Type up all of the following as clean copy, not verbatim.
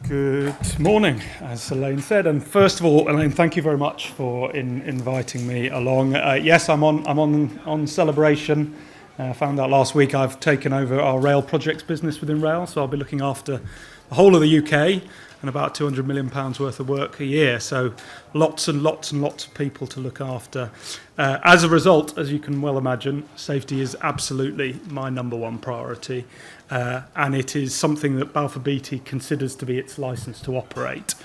Good morning, as Elaine said, and first of all, Elaine, thank you very much for inviting me along. Yes, I'm on celebration. Found out last week I've taken over our rail projects business within rail, so I'll be looking after the whole of the UK and about £200 million worth of work a year. So lots and lots and lots of people to look after. As a result, as you can well imagine, safety is absolutely my number one priority. And it is something that Balfour Beatty considers to be its license to operate.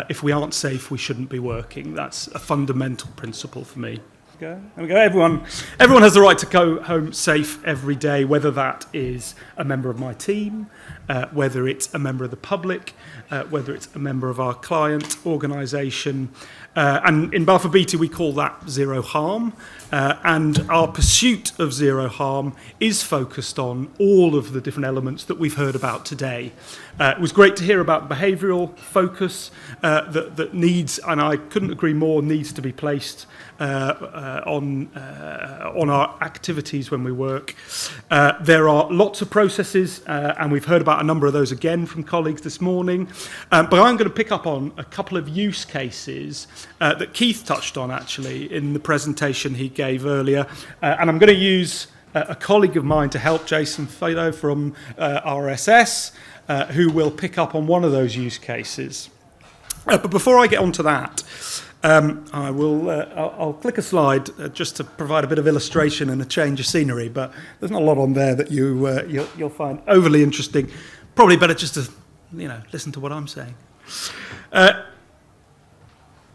If we aren't safe, we shouldn't be working. That's a fundamental principle for me. There we go. Everyone has the right to go home safe every day, whether that is a member of my team, whether it's a member of the public, whether it's a member of our client organisation. And in Balfour Beatty, we call that zero harm. And our pursuit of zero harm is focused on all of the different elements that we've heard about today. It was great to hear about behavioural focus that needs, and I couldn't agree more, needs to be placed on our activities when we work. There are lots of processes, and we've heard about a number of those again from colleagues this morning. But I'm going to pick up on a couple of use cases that Keith touched on actually in the presentation he gave earlier. And I'm going to use a colleague of mine to help, Jason Fado from RSS, who will pick up on one of those use cases. But before I get onto that, I'll click a slide just to provide a bit of illustration and a change of scenery, but there's not a lot on there that you'll find overly interesting. Probably better just to listen to what I'm saying.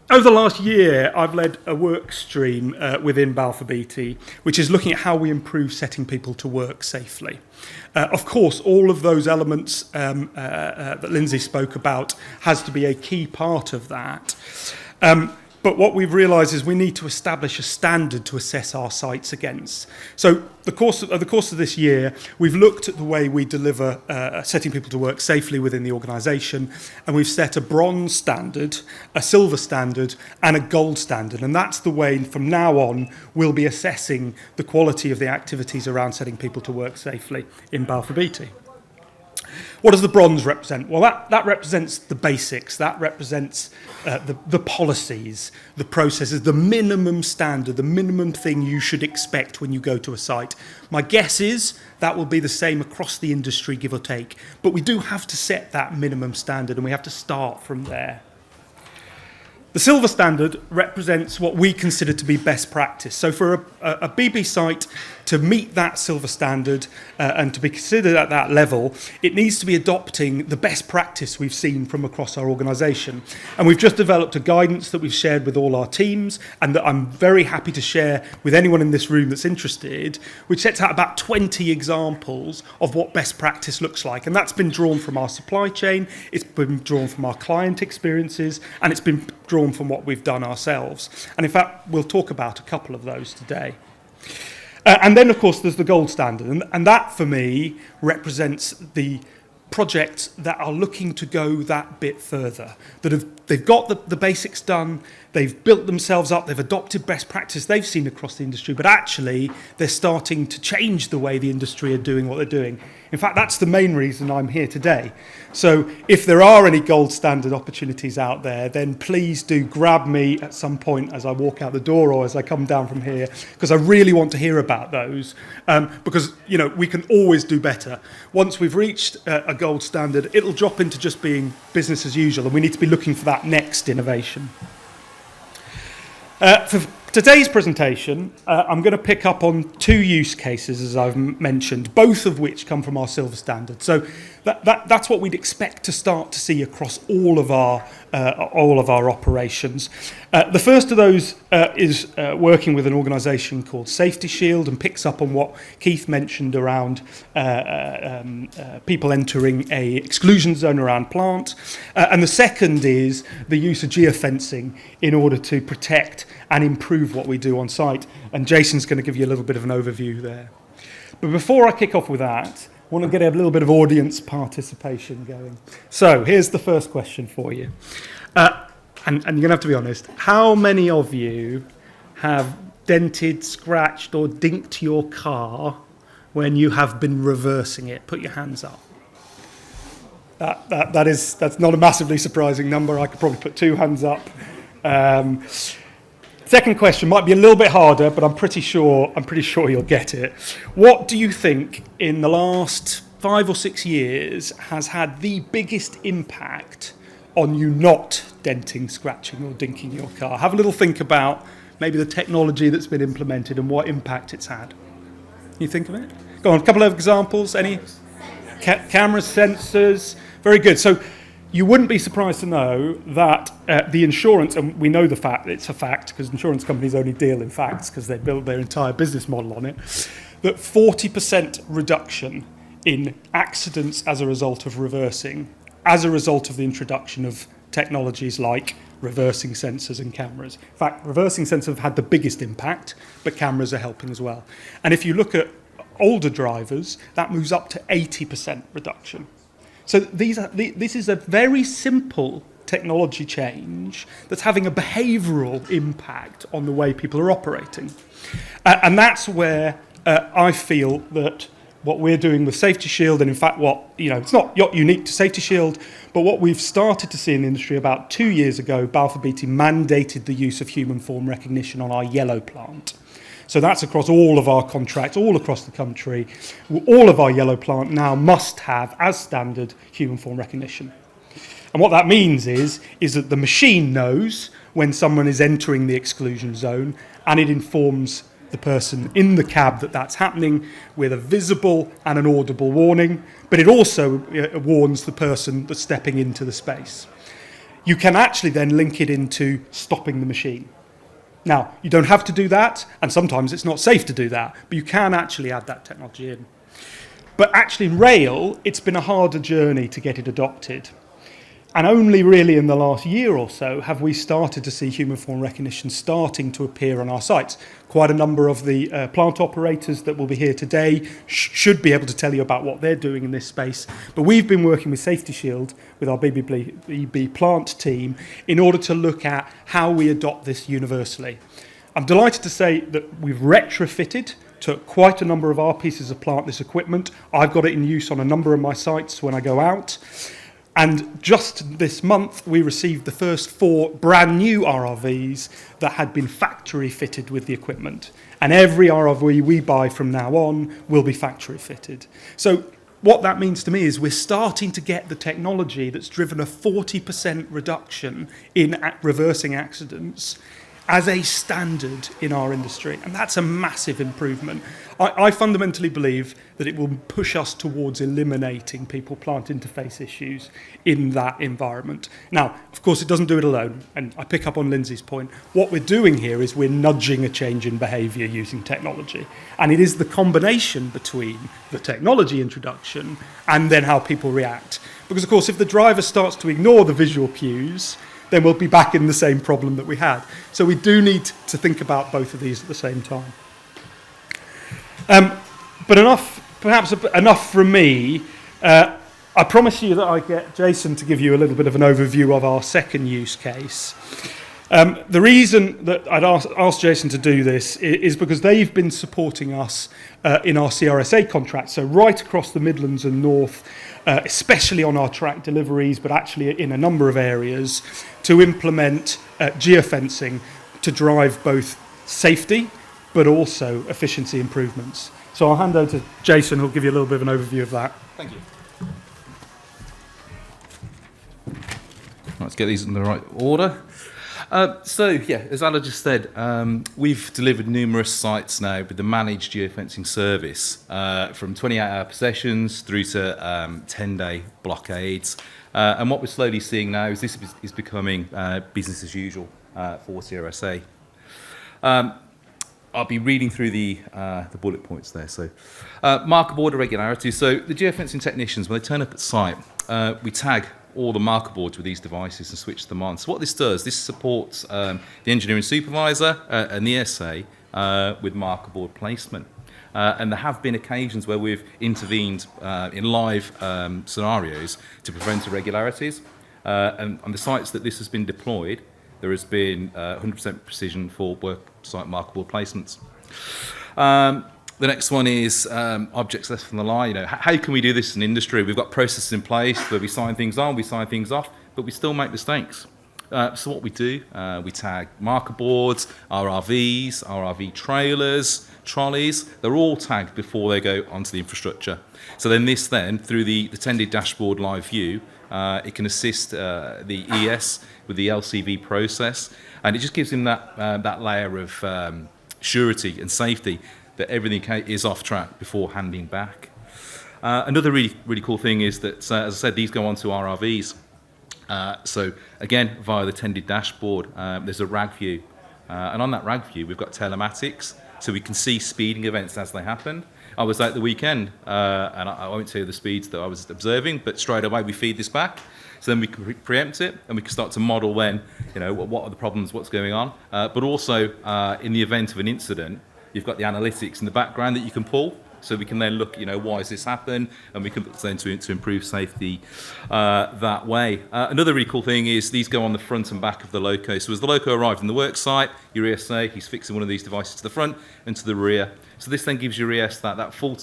Over the last year, I've led a work stream within Balfour Beatty, which is looking at how we improve setting people to work safely. Of course, all of those elements that Lindsay spoke about has to be a key part of that. But what we've realised is we need to establish a standard to assess our sites against. So the course of this year, we've looked at the way we deliver setting people to work safely within the organisation, and we've set a bronze standard, a silver standard, and a gold standard. And that's the way, from now on, we'll be assessing the quality of the activities around setting people to work safely in Balfour Beatty. What does the bronze represent? Well, that represents the basics. That represents the policies, the processes, the minimum standard, the minimum thing you should expect when you go to a site. My guess is that will be the same across the industry, give or take. But we do have to set that minimum standard, and we have to start from there. The silver standard represents what we consider to be best practice. So for a BB site to meet that silver standard and to be considered at that level, it needs to be adopting the best practice we've seen from across our organisation. And we've just developed a guidance that we've shared with all our teams and that I'm very happy to share with anyone in this room that's interested, which sets out about 20 examples of what best practice looks like. And that's been drawn from our supply chain, it's been drawn from our client experiences, and it's been drawn from what we've done ourselves. And in fact, we'll talk about a couple of those today. And then, of course, there's the gold standard. And that, for me, represents the projects that are looking to go that bit further, they've got the basics done, they've built themselves up, they've adopted best practice they've seen across the industry, but actually they're starting to change the way the industry are doing what they're doing. In fact, that's the main reason I'm here today. So if there are any gold standard opportunities out there, then please do grab me at some point as I walk out the door or as I come down from here, because I really want to hear about those, because we can always do better. Once we've reached a gold standard, it'll drop into just being business as usual, and we need to be looking for that next innovation. For today's presentation, I'm going to pick up on two use cases, as I've mentioned, both of which come from our silver standard. So that's what we'd expect to start to see across all of our operations. The first of those is working with an organisation called Safety Shield and picks up on what Keith mentioned around people entering a exclusion zone around plant. And the second is the use of geofencing in order to protect and improve what we do on site. And Jason's going to give you a little bit of an overview there. But before I kick off with that, I want to get a little bit of audience participation going. So here's the first question for you. And you're going to have to be honest. How many of you have dented, scratched or dinked your car when you have been reversing it? Put your hands up. That's not a massively surprising number. I could probably put 2 hands up. Second question might be a little bit harder, but I'm pretty sure you'll get it. What do you think in the last 5 or 6 years has had the biggest impact on you not denting, scratching, or dinking your car? Have a little think about maybe the technology that's been implemented and what impact it's had. Can you think of it? Go on, a couple of examples. Any? Cameras, sensors. Very good. So you wouldn't be surprised to know that the insurance, and we know the fact, it's a fact, because insurance companies only deal in facts because they build their entire business model on it, that 40% reduction in accidents as a result of reversing, as a result of the introduction of technologies like reversing sensors and cameras. In fact, reversing sensors have had the biggest impact, but cameras are helping as well. And if you look at older drivers, that moves up to 80% reduction. So this is a very simple technology change that's having a behavioural impact on the way people are operating. And that's where I feel that what we're doing with Safety Shield, and in fact it's not unique to Safety Shield, but what we've started to see in the industry about 2 years ago, Balfour Beatty mandated the use of human form recognition on our yellow plant. So that's across all of our contracts, all across the country. All of our yellow plant now must have, as standard, human form recognition. And what that means is that the machine knows when someone is entering the exclusion zone, and it informs the person in the cab that that's happening with a visible and an audible warning, but it also warns the person that's stepping into the space. You can actually then link it into stopping the machine. Now, you don't have to do that, and sometimes it's not safe to do that, but you can actually add that technology in. But actually in rail, it's been a harder journey to get it adopted. And only really in the last year or so have we started to see human form recognition starting to appear on our sites. Quite a number of the plant operators that will be here today should be able to tell you about what they're doing in this space. But we've been working with Safety Shield, with our PeoplePlant team, in order to look at how we adopt this universally. I'm delighted to say that we've retrofitted to quite a number of our pieces of plant this equipment. I've got it in use on a number of my sites when I go out. And just this month, we received the first 4 brand new RRVs that had been factory fitted with the equipment. And every RRV we buy from now on will be factory fitted. So what that means to me is we're starting to get the technology that's driven a 40% reduction in reversing accidents as a standard in our industry. And that's a massive improvement. I fundamentally believe that it will push us towards eliminating people-plant interface issues in that environment. Now, of course, it doesn't do it alone. And I pick up on Lindsay's point. What we're doing here is we're nudging a change in behaviour using technology. And it is the combination between the technology introduction and then how people react. Because, of course, if the driver starts to ignore the visual cues, then we'll be back in the same problem that we had. So we do need to think about both of these at the same time. But enough from me. I promise you that I get Jason to give you a little bit of an overview of our second use case. The reason that I'd asked Jason to do this is because they've been supporting us in our CRSA contract, so right across the Midlands and North, especially on our track deliveries, but actually in a number of areas, to implement geofencing to drive both safety but also efficiency improvements. So I'll hand over to Jason, who'll give you a little bit of an overview of that. Thank you. Let's get these in the right order. As Ala just said, we've delivered numerous sites now with the managed geofencing service, from 28-hour possessions through to 10-day blockades. And what we're slowly seeing now is this is becoming business as usual for CRSA. I'll be reading through the bullet points there. So, marker board irregularities. So the geofencing technicians, when they turn up at site, we tag all the marker boards with these devices and switch them on. So what this does, this supports the engineering supervisor and the SA with marker board placement. And there have been occasions where we've intervened in live scenarios to prevent irregularities. And on the sites that this has been deployed, there has been 100% precision for worksite marker board placements. The next one is objects left from the line. How can we do this in industry? We've got processes in place where we sign things on, we sign things off, but we still make mistakes. So what we do, we tag marker boards, RRVs, RRV trailers, trolleys. They're all tagged before they go onto the infrastructure. So then through the tended dashboard live view, it can assist the ES with the LCV process, and it just gives him that layer of surety and safety that everything is off track before handing back. Another really cool thing is that, as I said, these go onto RRVs. So again, via the tended dashboard, there's a RAG view, and on that RAG view we've got telematics, so we can see speeding events as they happen. I was out the weekend, and I won't tell you the speeds that I was observing, but straight away we feed this back, so then we can preempt it, and we can start to model when, what are the problems, what's going on, but also in the event of an incident, you've got the analytics in the background that you can pull. So we can then look, why has this happened, and we can look then to improve safety that way. Another really cool thing is these go on the front and back of the loco. So as the loco arrives in the work site, your ESA, he's fixing one of these devices to the front and to the rear. So this then gives your ES that full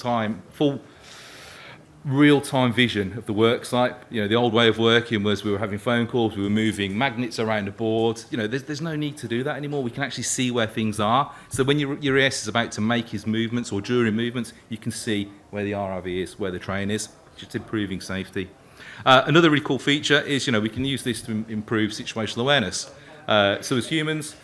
real-time vision of the work site. The old way of working was we were having phone calls, we were moving magnets around a board. There's no need to do that anymore. We can actually see where things are. So when your ES is about to make his movements or during movements, you can see where the RRV is, where the train is, just improving safety. Another really cool feature is, we can use this to improve situational awareness. So as humans,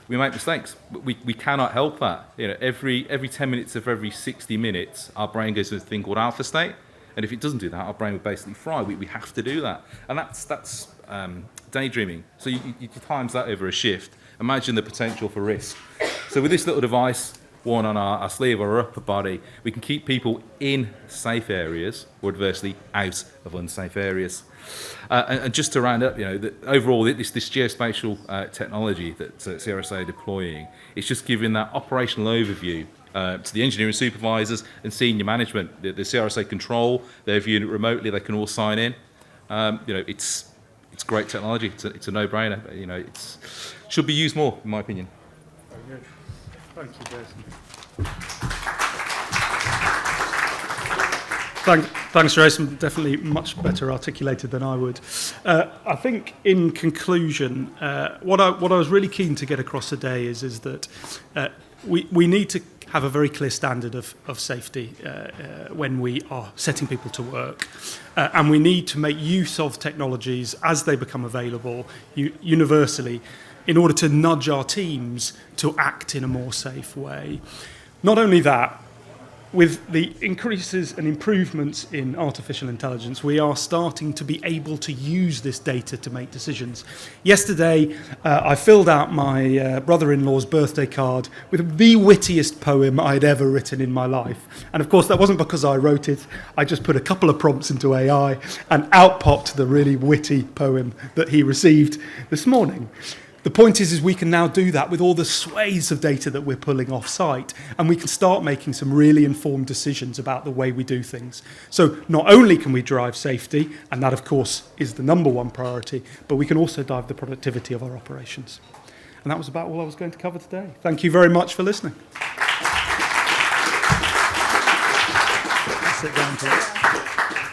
we make mistakes. We cannot help that. Every 10 minutes of every 60 minutes, our brain goes into a thing called alpha state. And if it doesn't do that, our brain would basically fry. We have to do that. And that's daydreaming. So you times that over a shift. Imagine the potential for risk. So with this little device, worn on our sleeve or our upper body, we can keep people in safe areas or adversely out of unsafe areas. And just to round up, overall, this geospatial technology that CRSA are deploying, it's just giving that operational overview to the engineering supervisors and senior management. The CRSA control, they're viewing it remotely, they can all sign in. It's great technology, it's a no-brainer. It should be used more, in my opinion. Very good. Thank you, Jason. Thanks, Jason. Definitely much better articulated than I would. I think, in conclusion, what I was really keen to get across today is that we need to have a very clear standard of safety when we are setting people to work. And we need to make use of technologies as they become available universally in order to nudge our teams to act in a more safe way. Not only that, with the increases and improvements in artificial intelligence, we are starting to be able to use this data to make decisions. Yesterday, I filled out my brother-in-law's birthday card with the wittiest poem I'd ever written in my life. And of course, that wasn't because I wrote it. I just put a couple of prompts into AI, and out popped the really witty poem that he received this morning. The point is we can now do that with all the swathes of data that we're pulling off-site, and we can start making some really informed decisions about the way we do things. So not only can we drive safety, and that, of course, is the number one priority, but we can also drive the productivity of our operations. And that was about all I was going to cover today. Thank you very much for listening. Sit down, please.